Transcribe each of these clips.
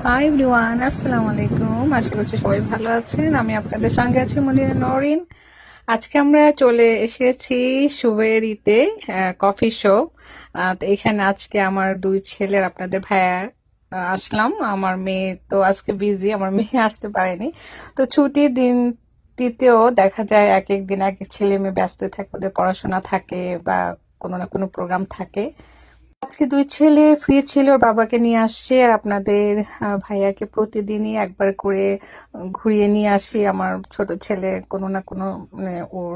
Hi everyone, আসসালামু আলাইকুম। আশা করছি সবাই ভালো আছেন। আমি আপনাদের সঙ্গে আছি মনিরা নরিন। আজকে আমরা চলে এসেছি সুবেরিতে কফি শপ। তো এখানে আজকে আমার দুই ছেলের আপনাদের ভাইয়া আসলাম। আমার মেয়ে তো আজকে বিজি, আমার মেয়ে আসতে পারেনি। তো ছুটির দিনটিতেও দেখা যায় এক এক দিন এক এক ছেলে মেয়ে ব্যস্ত থাকে, ওদের পড়াশোনা থাকে বা কোনো না কোনো প্রোগ্রাম থাকে। আজকে দুই ছেলে ফ্রি ছিল, ওর বাবাকে নিয়ে আসছে। আর আপনাদের ভাইয়াকে প্রতিদিনই একবার করে ঘুরিয়ে নিয়ে আসি। আমার ছোট ছেলে কোনো না কোনো মানে ওর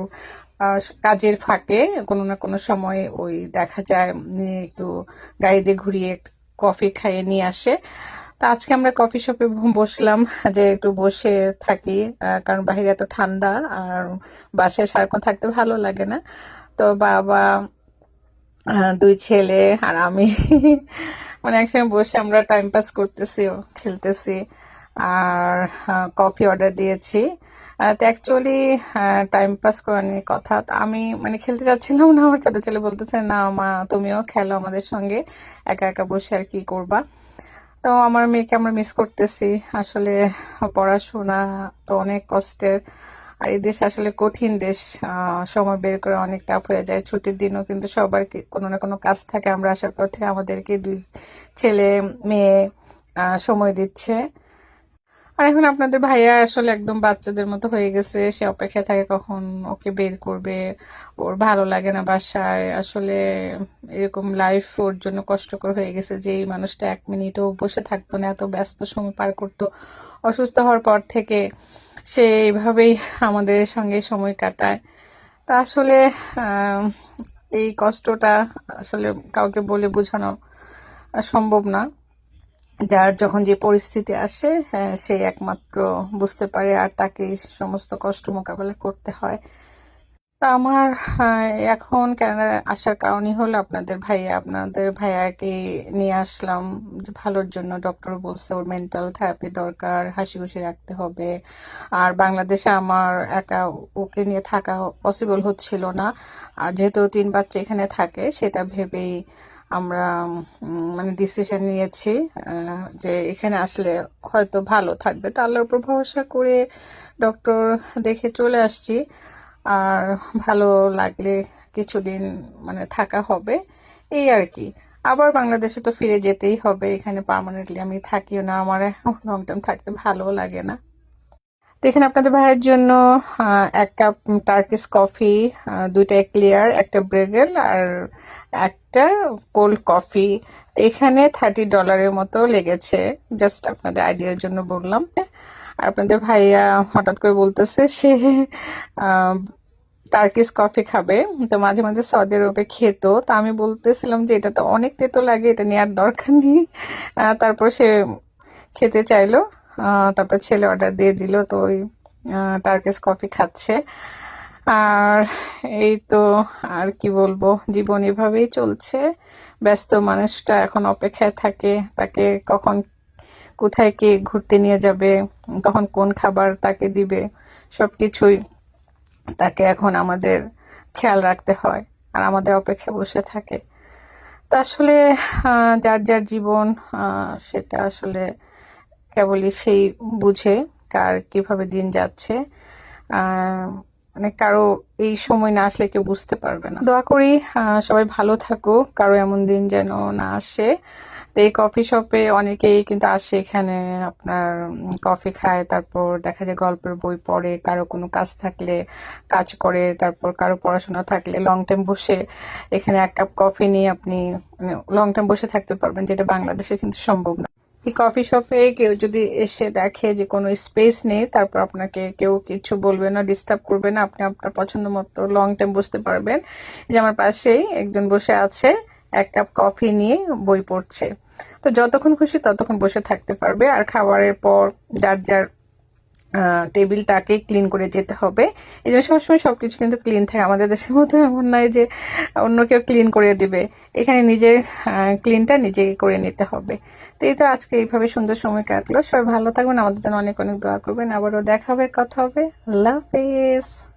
কাজের ফাঁকে কোনো না কোনো সময় ওই দেখা যায় নিয়ে একটু গাড়িতে ঘুরিয়ে কফি খাইয়ে নিয়ে আসে। তা আজকে আমরা কফি শপে বসলাম যে একটু বসে থাকি, কারণ বাইরে এত ঠান্ডা আর বাসায় সারাক্ষণ থাকতে ভালো লাগে না। তো বাবা, দুই ছেলে আর আমি মানে একসঙ্গে বসে আমরা টাইম পাস করতেছি ও খেলতেছি আর কফি অর্ডার দিয়েছি। তো অ্যাকচুয়ালি টাইম পাস করা নিয়ে কথা। তো আমি মানে খেলতে যাচ্ছিলাম না, আমার ছোট ছেলে বলতেছে না মা তুমিও খেলো আমাদের সঙ্গে, একা একা বসে আর কি করবা। তো আমার মেয়েকে আমরা মিস করতেছি আসলে। পড়াশোনা তো অনেক কষ্টের, আর এই দেশ আসলে কঠিন দেশ। সময় বের করে অনেক টাফ হয়ে যায়। ছুটির দিনও কিন্তু সবার কোনো না কোনো কাজ থাকে। আমরা আসার পথে আমাদেরকে দুই ছেলে মেয়ে সময় দিচ্ছে। আর এখন আপনাদের ভাইয়া আসলে একদম বাচ্চাদের মতো হয়ে গেছে, সে অপেক্ষায় থাকে কখন ওকে বের করবে। ওর ভালো লাগে না বাসায় আসলে। এরকম লাইফ ওর জন্য কষ্টকর হয়ে গেছে যে এই মানুষটা এক মিনিটও বসে থাকতো না, এত ব্যস্ত সময় পার করতো। অসুস্থ হওয়ার পর থেকে সে এইভাবেই আমাদের সঙ্গে সময় কাটায়। তা আসলে আহ এই কষ্টটা আসলে কাউকে বলে বোঝানো সম্ভব না। যার যখন যে পরিস্থিতি আসে, হ্যাঁ, সে একমাত্র বুঝতে পারে আর তাকে সমস্ত কষ্ট মোকাবেলা করতে হয়। তা আমার এখন কানাডা আসার কারণই হলো আপনাদের ভাইয়াকে নিয়ে আসলাম যে ভালোর জন্য। ডক্টর বলছে ওর মেন্টাল থেরাপি দরকার, হাসি খুশি রাখতে হবে। আর বাংলাদেশে আমার একা ওকে নিয়ে থাকা পসিবল হচ্ছিল না। আর যেহেতু তিন বাচ্চা এখানে থাকে, সেটা ভেবেই আমরা মানে ডিসিশন নিয়েছি যে এখানে আসলে হয়তো ভালো থাকবে। তো আল্লাহর উপর ভরসা করে ডক্টর দেখে চলে আসছি। আর ভালো লাগলে কিছুদিন মানে থাকা হবে, এই আর কি। আবার বাংলাদেশে তো ফিরে যেতেই হবে, এখানে পার্মানেন্টলি আমি থাকিও না, আমার লং টার্ম থাকতে ভালো লাগে না। তো এখানে আপনাদের ভাইয়ের জন্য এক কাপ টার্কিশ কফি, দুইটা ক্লিয়ার, একটা ব্রেগেল আর একটা কোল্ড কফি। এখানে $30 মতো লেগেছে, জাস্ট আপনাদের আইডিয়ার জন্য বললাম। আর আপনাদের ভাইয়া হঠাৎ করে বলতেছে সে টার্কিশ কফি খাবে। তো মাঝে মাঝে সৌদি আরবে খেত, তো আমি বলতেছিলাম যে এটা তো অনেক তেতো লাগে, এটা নেওয়ার দরকার নেই। তারপর সে খেতে চাইলো। তারপর ছেলে অর্ডার দিয়ে দিল, তো ওই টার্কিশ কফি খাচ্ছে। আর এই তো, আর কি বলবো, জীবন এভাবেই চলছে। ব্যস্ত মানুষটা এখন অপেক্ষায় থাকে তাকে কখন কোথায় কে ঘুরতে নিয়ে যাবে, কখন কোন খাবার তাকে দিবে, সবকিছুই তাকে এখন আমাদের খেয়াল রাখতে হয় আর আমাদের অপেক্ষায় বসে থাকে। তা আসলে যার যার জীবন, সেটা আসলে কেবলই সেই বুঝে কার কিভাবে দিন যাচ্ছে। মানে কারো এই সময় না আসলে কেউ বুঝতে পারবে না। দোয়া করি সবাই ভালো থাকুক, কারো এমন দিন যেন না আসে। তো এই কফি শপে অনেকেই কিন্তু আসে এখানে, আপনার কফি খায়, তারপর দেখা যায় গল্পের বই পড়ে, কারো কোনো কাজ থাকলে কাজ করে, তারপর কারো পড়াশোনা থাকলে লং টাইম বসে এখানে এক কাপ কফি নিয়ে আপনি মানে লং টাইম বসে থাকতে পারবেন, যেটা বাংলাদেশে কিন্তু সম্ভব না। এই কফি শপে কেউ যদি এসে দেখে যে কোনো স্পেস নেই, তারপর আপনাকে কেউ কিছু বলবে না, ডিস্টার্ব করবে না, আপনি আপনার পছন্দ মতো লং টাইম বসতে পারবেন। যে আমার পাশেই একজন বসে আছে, এক কাপ কফি নিয়ে বই পড়ছে। তো যতক্ষণ খুশি ততক্ষণ বসে থাকতে পারবে। আর খাবারের পর যার যার টেবিলটাকে ক্লিন করে যেতে হবে। এই জন্য সবসময় সবকিছু কিন্তু ক্লিন থাকে। আমাদের দেশের মতো এমন নয় যে অন্য কেউ ক্লিন করে দিবে, এখানে নিজের ক্লিনটা নিজেকে করে নিতে হবে। তো এই তো আজকে এইভাবে সুন্দর সময় কাটলো। সবাই ভালো থাকবেন, আমাদের জন্য অনেক অনেক দোয়া করবেন। আবারও দেখা হবে, কথা হবে। আল্লাহ হাফেজ।